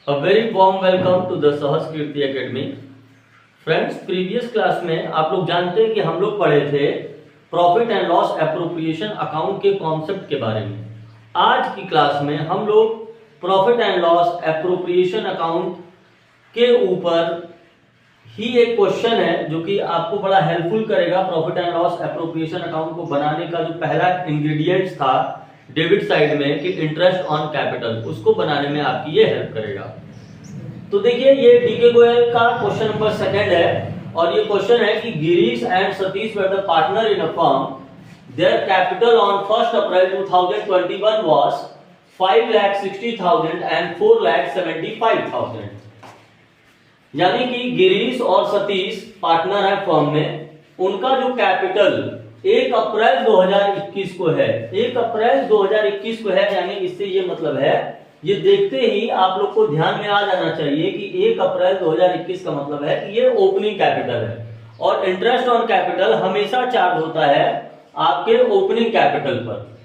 A very warm welcome to the सहस कीर्ति academy. Friends, previous class में आप लोग जानते हैं कि हम लोग पढ़े थे profit and loss appropriation account के कॉन्सेप्ट के बारे में। आज की क्लास में हम लोग profit and loss appropriation account के ऊपर ही एक क्वेश्चन है जो कि आपको बड़ा हेल्पफुल करेगा। Profit and loss appropriation account को बनाने का जो पहला इंग्रेडिएंट्स था डेबिट साइड में कि इंटरेस्ट ऑन कैपिटल, उसको बनाने में आपकी ये हेल्प करेगा। तो देखिए, ये डीके गोयल का क्वेश्चन नंबर 2 है और ये क्वेश्चन है कि Girish and Satish were the partner in a firm, their capital on 1 April 2021 was 5,60,000 and 4,75,000। यानी कि गिरीश और सतीश पार्टनर है फर्म में, उनका जो कैपिटल 1 अप्रैल 2021 को है, 1 अप्रैल 2021 को है। यानी इससे ये मतलब है, ये देखते ही आप लोग को ध्यान में आ जाना चाहिए कि 1 अप्रैल 2021 का मतलब है कि ये ओपनिंग कैपिटल है और इंटरेस्ट ऑन कैपिटल हमेशा चार्ज होता है आपके ओपनिंग कैपिटल पर।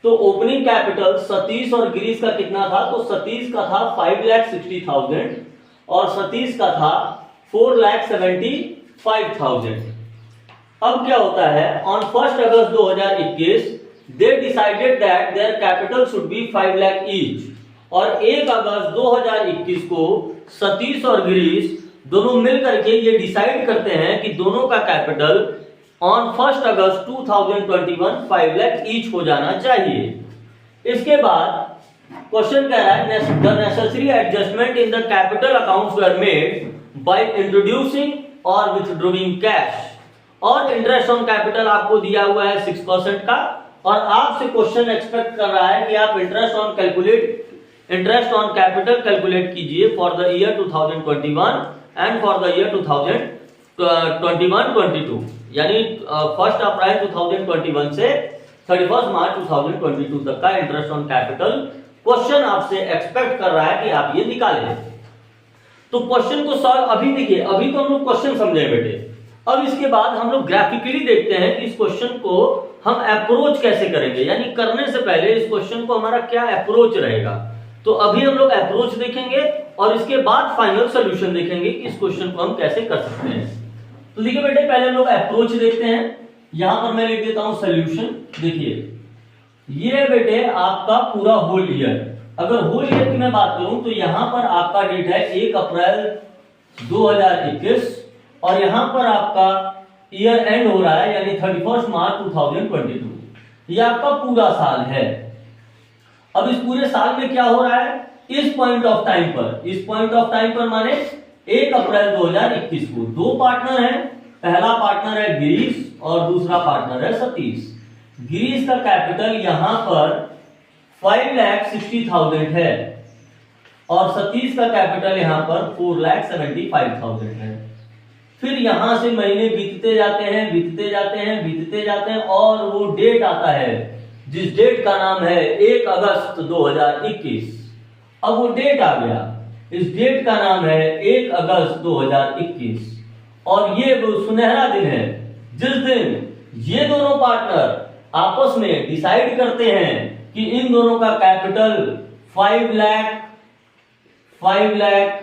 तो ओपनिंग कैपिटल सतीश और गिरीश का कितना था? तो सतीश का था 5,60,000 और सतीश का था 4,75,000। अब क्या होता है, on 1 August 2021 they decided that their capital should be 5 lakh each. और 1 अगस्त 2021 को सतीश और गिरीश दोनों मिलकर के ये डिसाइड करते हैं कि दोनों का capital on 1 August 2021 5 lakh each हो जाना चाहिए। इसके बाद क्वेश्चन कह रहा है, the necessary adjustment in the capital accounts were made by introducing और विथड्रॉइंग कैश। और इंटरेस्ट ऑन कैपिटल आपको दिया हुआ है 6% का और आपसे क्वेश्चन एक्सपेक्ट कर रहा है कि आप इंटरेस्ट ऑन कैपिटल कैलकुलेट कीजिए for the year 2021 and for the year 2021-22। यानी 1 अप्रैल 2021 से 31 मार्च 2022 तक का इंटरेस्ट ऑन कैपिटल क्वेश्चन आपसे एक्सपेक्ट कर रहा है कि आप ये निकालें। तो क्वेश्चन को सॉल्व अभी देखिए, अभी तो हम लोग क्वेश्चन समझे बेटे। अब इसके बाद हम लोग ग्राफिकली देखते हैं कि इस क्वेश्चन को हम अप्रोच कैसे करेंगे, यानी करने से पहले इस क्वेश्चन को हमारा क्या अप्रोच रहेगा। तो अभी हम लोग अप्रोच देखेंगे और इसके बाद फाइनल सॉल्यूशन देखेंगे कि इस क्वेश्चन को हम कैसे कर सकते हैं। तो देखिए बेटे, पहले हम लोग अप्रोच देखते हैं। यहां पर मैं लिख देता हूं सॉल्यूशन। देखिए, ये बेटे आपका पूरा होल ईयर, अगर होल ईयर की मैं बात करूं तो यहां पर आपका डेट है 1 अप्रैल 2021 और यहां पर आपका ईयर एंड हो रहा है यानी 31 मार्च 2022। ये आपका पूरा साल है। अब इस पूरे साल में क्या हो रहा है, इस पॉइंट ऑफ टाइम पर माने 1 अप्रैल 2021 को दो पार्टनर हैं। पहला पार्टनर है गिरीश और दूसरा पार्टनर है सतीश। गिरीश का कैपिटल यहां पर 5,60,000 है और सतीश का कैपिटल यहां पर 4,75,000 है। फिर यहां से महीने बीतते जाते हैं और वो डेट आता है जिस डेट का नाम है 1 अगस्त 2021। अब वो डेट आ गया, इस डेट का नाम है 1 अगस्त 2021 और ये वो सुनहरा दिन है जिस दिन ये दोनों पार्टनर आपस में डिसाइड करते हैं कि इन दोनों का कैपिटल 5 लाख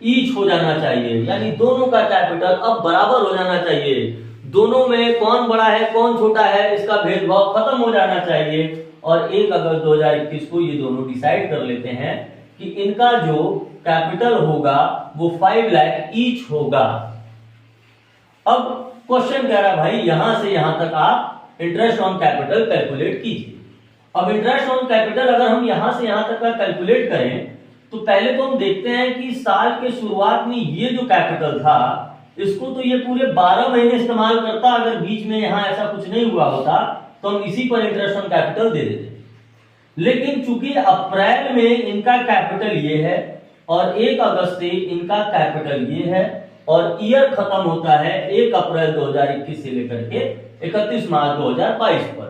ईच हो जाना चाहिए। यानी दोनों का कैपिटल अब बराबर हो जाना चाहिए। दोनों में कौन बड़ा है कौन छोटा है इसका भेदभाव खत्म हो जाना चाहिए। और 1 अगस्त 2021 को ये दोनों डिसाइड कर लेते हैं कि इनका जो कैपिटल होगा वो 5 लाख ईच होगा। अब क्वेश्चन कह रहा है भाई, यहां से यहां तक आप इंटरेस्ट ऑन कैपिटल कैलकुलेट कीजिए। अब इंटरेस्ट ऑन कैपिटल अगर हम यहां से यहां तक का कैलकुलेट करें तो पहले तो हम देखते हैं कि साल के शुरुआत में ये जो कैपिटल था इसको तो ये पूरे 12 महीने इस्तेमाल करता। अगर बीच में यहां ऐसा कुछ नहीं हुआ होता तो हम इसी पर इंटरेस्ट ऑन कैपिटल दे देते। लेकिन चूंकि अप्रैल में इनका कैपिटल ये है और 1 अगस्त से इनका कैपिटल ये है और ईयर खत्म होता है 1 अप्रैल 2021 से लेकर के 31 मार्च 2022 पर।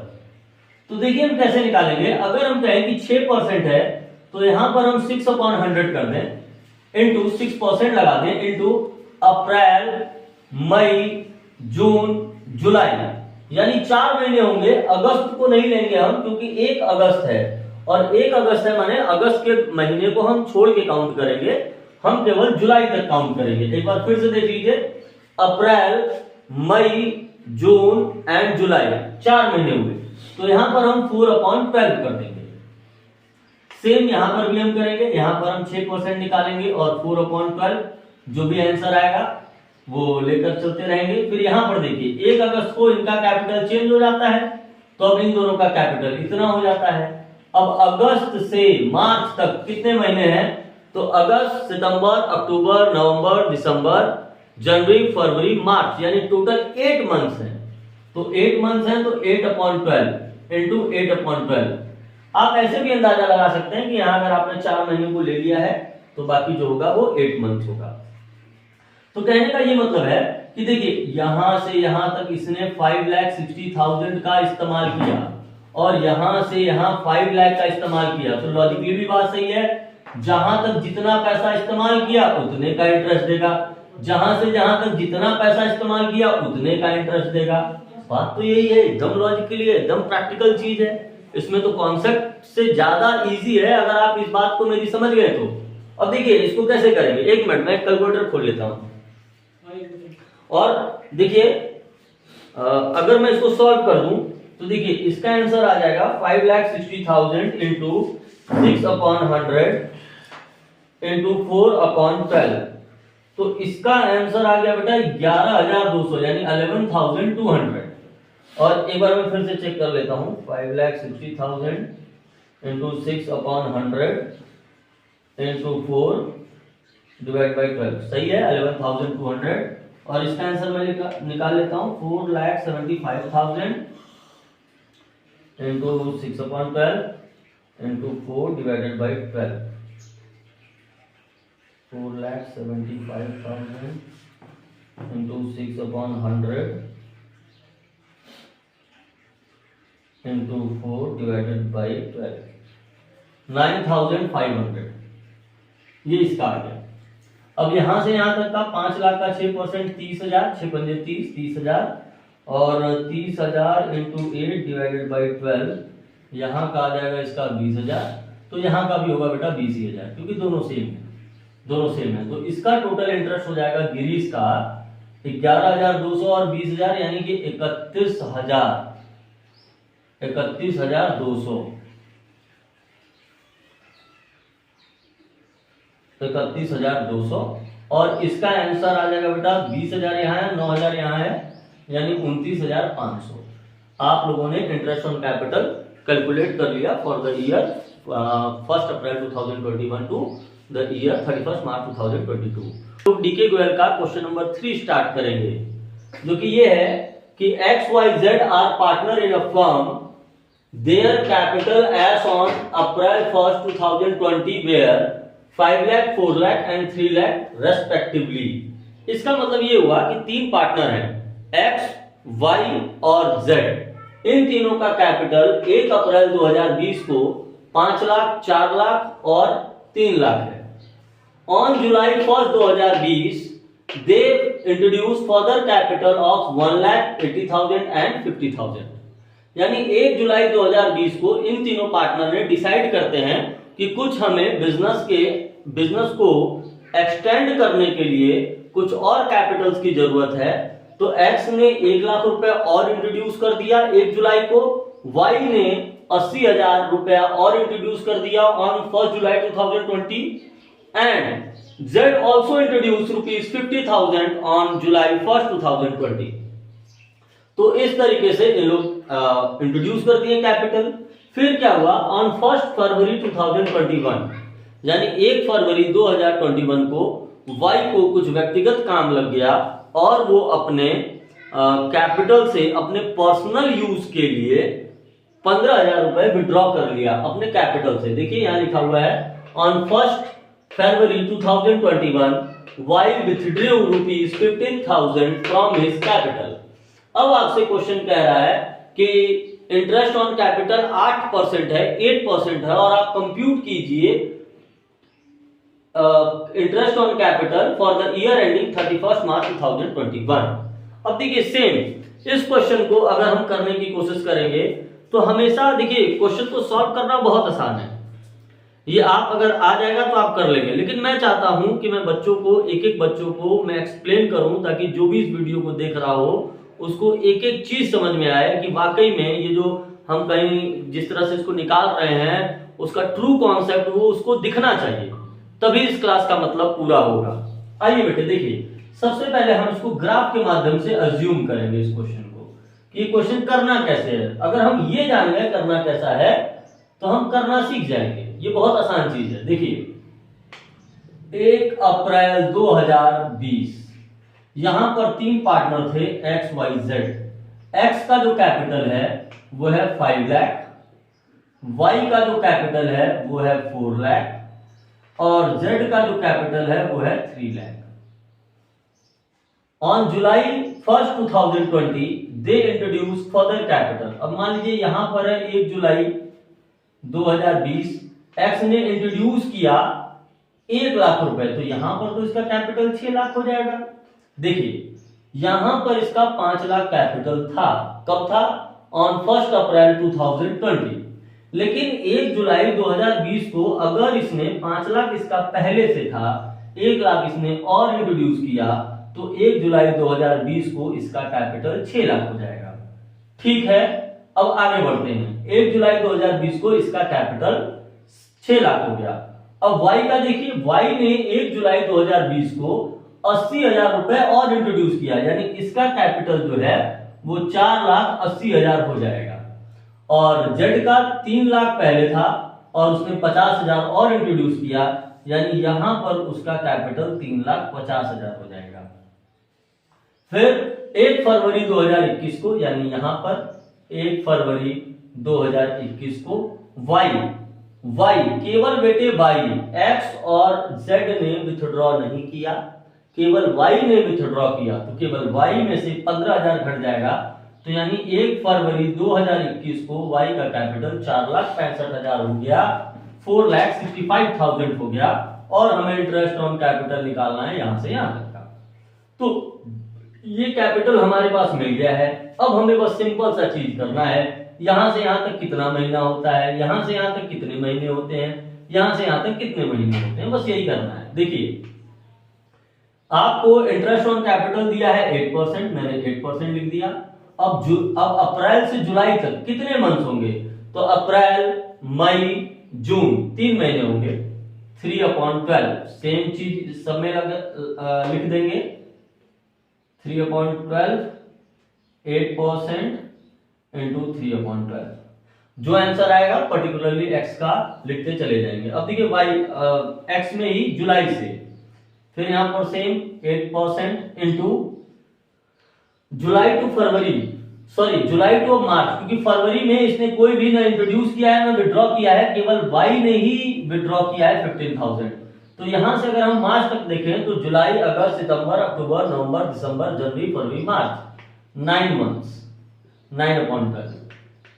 तो देखिए हम कैसे निकालेंगे। अगर हम कहें कि 6% है तो यहां पर हम 6/100 कर दें, इंटू 6% लगा दें, इंटू अप्रैल, मई, जून, जुलाई, यानी 4 महीने होंगे। अगस्त को नहीं लेंगे हम क्योंकि 1 अगस्त है और 1 अगस्त है माने अगस्त के महीने को हम छोड़ के काउंट करेंगे, हम केवल जुलाई तक काउंट करेंगे। एक बार फिर से देख लीजिए, अप्रैल, मई, जून एंड जुलाई 4 महीने हुए, तो यहां पर हम 4/12 कर देंगे। सेम यहां पर भी हम करेंगे, यहां पर हम 6% निकालेंगे और 4/12 जो भी आंसर आएगा वो लेकर चलते रहेंगे। फिर यहां पर देखिए 1 अगस्त को इनका कैपिटल चेंज हो जाता है, तो अब इन दोनों का कैपिटल इतना हो जाता है। अब अगस्त से मार्च तक कितने महीने हैं, तो अगस्त, सितंबर, अक्टूबर, नवंबर, दिसंबर, जनवरी, फरवरी, मार्च, यानी टोटल 8 मंथ्स हैं। तो 8 मंथ्स हैं तो 8/12 इंटू 8/12। आप ऐसे भी अंदाजा लगा सकते हैं कि यहां अगर आपने 4 महीने को ले लिया है तो बाकी जो होगा वो 8 मंथ्स होगा। तो कहने का ये मतलब है कि देखिए यहां से यहां तक इसने 5,60,000 का इस्तेमाल किया और यहां से यहां 5 लाख का इस्तेमाल किया, तो लॉजिकली भी बात सही है, जहां तक जितना पैसा इस्तेमाल किया उतने का इंटरेस्ट देगा, जहां से जहां तक जितना पैसा इस्तेमाल किया उतने का इंटरेस्ट देगा। बात तो यही है, एकदम लॉजिकली है, एकदम प्रैक्टिकल चीज है, इसमें तो कॉन्सेप्ट से ज्यादा इजी है अगर आप इस बात को मेरी समझ गए तो। अब देखिए इसको कैसे करेंगे, 1 मिनट में कैलकुलेटर खोल लेता हूं और देखिए अगर मैं इसको सॉल्व कर दूं तो देखिए इसका आंसर आ जाएगा 5,60,000 इंटू 6/100 इंटू 4/12। तो इसका आंसर आ गया बेटा 11,200 यानी 11,200। और एक बार मैं फिर से चेक कर लेता हूं, 5,60,000 इंटू 6/100 इंटू 4/12 सही है 11,200। और इसका आंसर मैं निकाल लेता हूं 4,75,000 इंटू 6/12 इंटू 4/12। 4,75,000 इंटू 6/100 इंटू 4/12 9,500 ये इसका आ गया। अब यहां से यहां तक का 5 लाख का 6% 30,000, 6 पंजे 30, 30,000 और 30,000 इंटू 8/12 यहाँ का आ जाएगा इसका 20,000। तो यहाँ का भी होगा बेटा 20,000 क्योंकि दोनों सेम है, दोनों सेम है। तो इसका टोटल इंटरेस्ट हो जाएगा गिरीश का 11,200 और 20,000 यानी कि 31,000 31,200 31,200। और इसका आंसर आ जाएगा बेटा 20,000 यहाँ है, 9,000 यहाँ है, यानी 29,500। आप लोगों ने इंटरेस्ट ऑन कैपिटल कैलकुलेट कर लिया for the year 1 April 2021 to the year 31 March 2022। तो डीके गोयल का क्वेश्चन नंबर 3 स्टार्ट करेंगे, जो कि ये है कि XYZ are partner in a firm, their capital as on April 1 2020 were 5 lakh, 4 lakh and 3 lakh respectively. इसका मतलब ये हुआ कि 3 पार्टनर हैं X, Y और Z। इन तीनों का कैपिटल 1 अप्रैल 2020 को 5 लाख, 4 लाख और 3 लाख है। On July 1 2020 they introduced further capital of 1,80,000 and 50,000। यानी 1 जुलाई 2020 को इन तीनों पार्टनर ने डिसाइड करते हैं कि कुछ हमें बिजनेस को एक्सटेंड करने के लिए कुछ और कैपिटल्स की जरूरत है। तो X ने 1 लाख रुपए और इंट्रोड्यूस कर दिया 1 जुलाई को, Y ने 80,000 रुपया और इंट्रोड्यूस कर दिया on 1 July 2020 and Z also introduced rupees 50,000 on July 1st 2020। तो इस तरीके से इन लोग इंट्रोड्यूस कर दिए कैपिटल। फिर क्या हुआ, ऑन 1 फरवरी 2021 यानी 1 फरवरी 2021 को Y को कुछ व्यक्तिगत काम लग गया और वो अपने कैपिटल से अपने पर्सनल यूज के लिए 15,000 रुपए विड्रॉ कर लिया अपने कैपिटल से। देखिए यहां लिखा हुआ है on 1 February 2021 Y withdrew rupees 15,000 from his capital। अब आपसे क्वेश्चन कह रहा है कि इंटरेस्ट ऑन कैपिटल 8% है, 8% है और आप कंप्यूट कीजिए interest on capital for the year ending 31 मार्च 2021। अब देखिए सेम इस क्वेश्चन को अगर हम करने की कोशिश करेंगे तो हमेशा देखिए क्वेश्चन को सॉल्व करना बहुत आसान है, ये आप अगर आ जाएगा तो आप कर लेंगे, लेकिन मैं चाहता हूं कि मैं बच्चों को एक एक बच्चों को मैं एक्सप्लेन करूं ताकि जो भी इस वीडियो को देख रहा हो उसको एक एक चीज समझ में आए कि वाकई में ये जो हम कहीं जिस तरह से इसको निकाल रहे हैं उसका ट्रू कॉन्सेप्ट वो उसको दिखना चाहिए, तभी इस क्लास का मतलब पूरा होगा। आइए बेटे देखिए, सबसे पहले हम इसको ग्राफ के माध्यम से अज्यूम करेंगे इस क्वेश्चन को कि क्वेश्चन करना कैसे है। अगर हम ये जान गए करना कैसा है तो हम करना सीख जाएंगे, ये बहुत आसान चीज है। देखिए 1 अप्रैल 2020 यहां पर 3 पार्टनर थे एक्स वाई जेड। एक्स का जो कैपिटल है वो है 5 लाख, वाई का जो कैपिटल है वो है 4 लाख और जेड का जो कैपिटल है वो है 3 lakh. On July 1st 2020 they introduce further capital. अब मान लीजिए यहां पर है 1 जुलाई 2020 एक्स ने इंट्रोड्यूस किया 1 लाख रुपए, तो यहां पर तो इसका कैपिटल 6 लाख हो जाएगा। देखिए यहां पर इसका 5 लाख कैपिटल था, कब था? ऑन 1 अप्रैल 2020। लेकिन 1 जुलाई 2020 को अगर इसने 5 लाख इसका पहले से था, 1 लाख इसने और इंट्रोड्यूस किया तो 1 जुलाई 2020 को इसका कैपिटल 6 लाख हो जाएगा। ठीक है, अब आगे बढ़ते हैं। 1 जुलाई 2020 को इसका कैपिटल 6 लाख हो गया। अब y का देखिए, y ने 1 जुलाई 2020 को 80,000 रुपए और इंट्रोड्यूस किया, यानी इसका कैपिटल जो है वो 4,80,000 हो जाएगा। और z का 3 लाख पहले था और उसने 50,000 और इंट्रोड्यूस किया, यानी यहां पर उसका कैपिटल 3,50,000 हो जाएगा। फिर 1 फरवरी 2021 को, यानी यहां पर 1 फरवरी 2021 को y केवल बेटे y, x और z ने विथड्रॉ नहीं किया, केवल y ने विथड्रॉ किया, तो केवल y में से 15,000 घट जाएगा, तो यानी 1 फरवरी 2021 को y का कैपिटल 4,65,000 हो गया, 4,65,000 हो गया। और हमें इंटरेस्ट ऑन कैपिटल निकालना है यहां से यहां तक का। तो ये कैपिटल हमारे पास मिल गया है। अब हमें बस सिंपल सा चीज करना है, यहां से यहां तक कितना महीना होता है, यहां से यहां तक कितने महीने होते हैं, यहां से यहां तक कितने महीने होते हैं, बस यही करना है। देखिए आपको इंटरेस्ट ऑन कैपिटल दिया है 8%, मैंने 8% लिख दिया। अब अप्रैल से जुलाई तक कितने मंथ होंगे, तो अप्रैल मई जून 3 महीने होंगे, 3/12 सेम चीज सब में लिख देंगे, 3/12 8% इंटू 3/12। जो आंसर आएगा पर्टिकुलरली एक्स का लिखते चले जाएंगे। अब देखिए वाई एक्स में ही जुलाई से, फिर यहां पर same 8% into July to February, sorry July to March, क्योंकि फरवरी में इसने कोई भी ना इंट्रोड्यूस किया है ना विड्रॉ किया है, केवल वाई ने ही विड्रॉ किया है 15,000। तो यहां से अगर हम मार्च तक देखें तो जुलाई, अगस्त, सितंबर, अक्टूबर, नवंबर, दिसंबर, जनवरी, फरवरी, मार्च, 9 मंथ्स, 9/12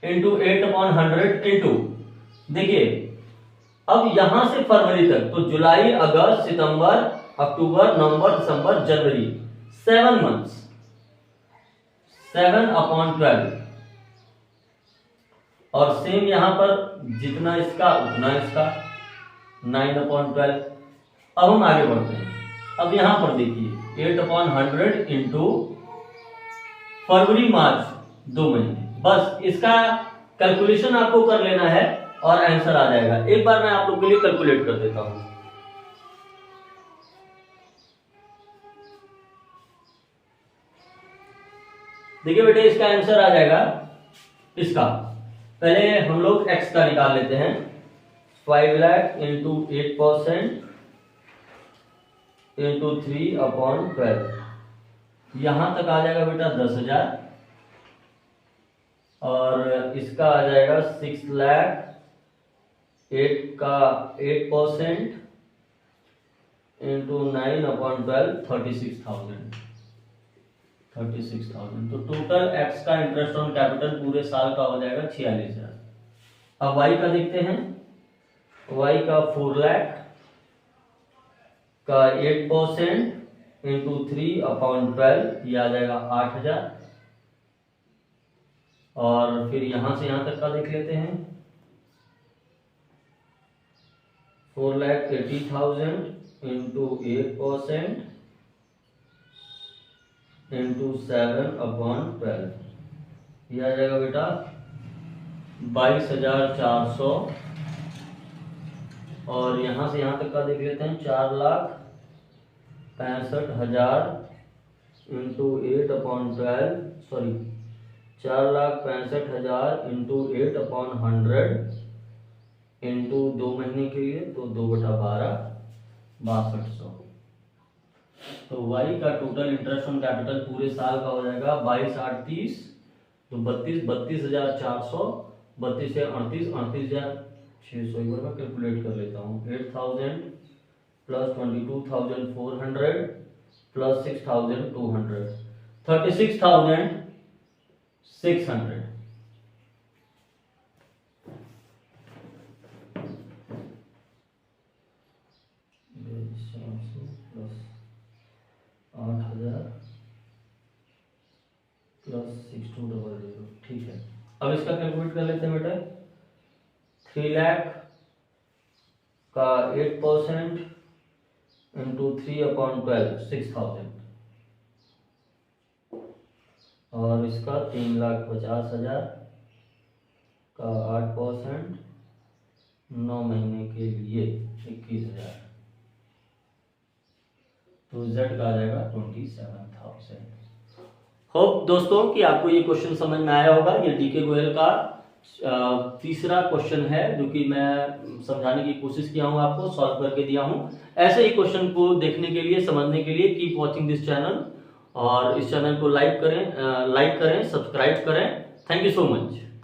इंटू 8/100 इंटू, देखिए अब यहां से फरवरी तक तो जुलाई, अगस्त, सितंबर, अक्टूबर, नवंबर, दिसंबर, जनवरी, 7 मंथ्स, 7/12। और सेम यहां पर जितना इसका उतना इसका 9/12। अब हम आगे बढ़ते हैं। अब यहां पर देखिए 8/100 इंटू फरवरी मार्च 2 महीने, बस इसका कैलकुलेशन आपको कर लेना है और आंसर आ जाएगा। एक बार मैं आप लोग के लिए कैलकुलेट कर देता हूं। देखिए बेटे इसका आंसर आ जाएगा, इसका पहले हम लोग x का निकाल लेते हैं, 5 लाख इंटू 8% इंटू 3/12, यहां तक आ जाएगा बेटा 10,000 और इसका आ जाएगा 6 लाख 8 का 8% इंटू 9/12 36,000। तो टोटल एक्स का इंटरेस्ट ऑन कैपिटल पूरे साल का हो जाएगा 46,000। अब वाई का देखते हैं, वाई का 4 लाख का 8% इंटू 3/12, ये आ जाएगा 8,000 और फिर यहाँ से यहाँ तक का देख लेते हैं। 4,80,000 इंटू 8% इंटू 7/12, यह आ जाएगा बेटा 22,400। और यहाँ से यहाँ तक का देख लेते हैं 4,65,000 इंटू 8/12, सॉरी 4,65,000 इंटू 8/100 इंटू 2 महीने के लिए, तो 2/12 6200। तो y का टोटल इंटरेस्ट ऑन कैपिटल पूरे साल का हो जाएगा 22,830, तो 32,400, 32 से 38, 38,600। एक बार मैं कैलकुलेट कर लेता हूँ। 8,000 प्लस 22,400 प्लस 6,200, 36,600। प्लस 8,000 प्लस 6,200, ठीक है। अब इसका कैलकुलेट कर लेते हैं बेटा। 3 लाख का 8% इंटू 3/12 6,000, और इसका 3,50,000 का 8% 9 महीने के लिए 21,000, तो Z का आ जाएगा 27,000। होप दोस्तों कि आपको ये क्वेश्चन समझ में आया होगा। ये डीके गोयल का तीसरा क्वेश्चन है जो कि मैं समझाने की कोशिश किया हूँ, आपको सॉल्व करके दिया हूँ। ऐसे ही क्वेश्चन को देखने के लिए, समझने के लिए कीप वॉचिंग दिस चैनल, और इस चैनल को लाइक करें, सब्सक्राइब करें। Thank you so much.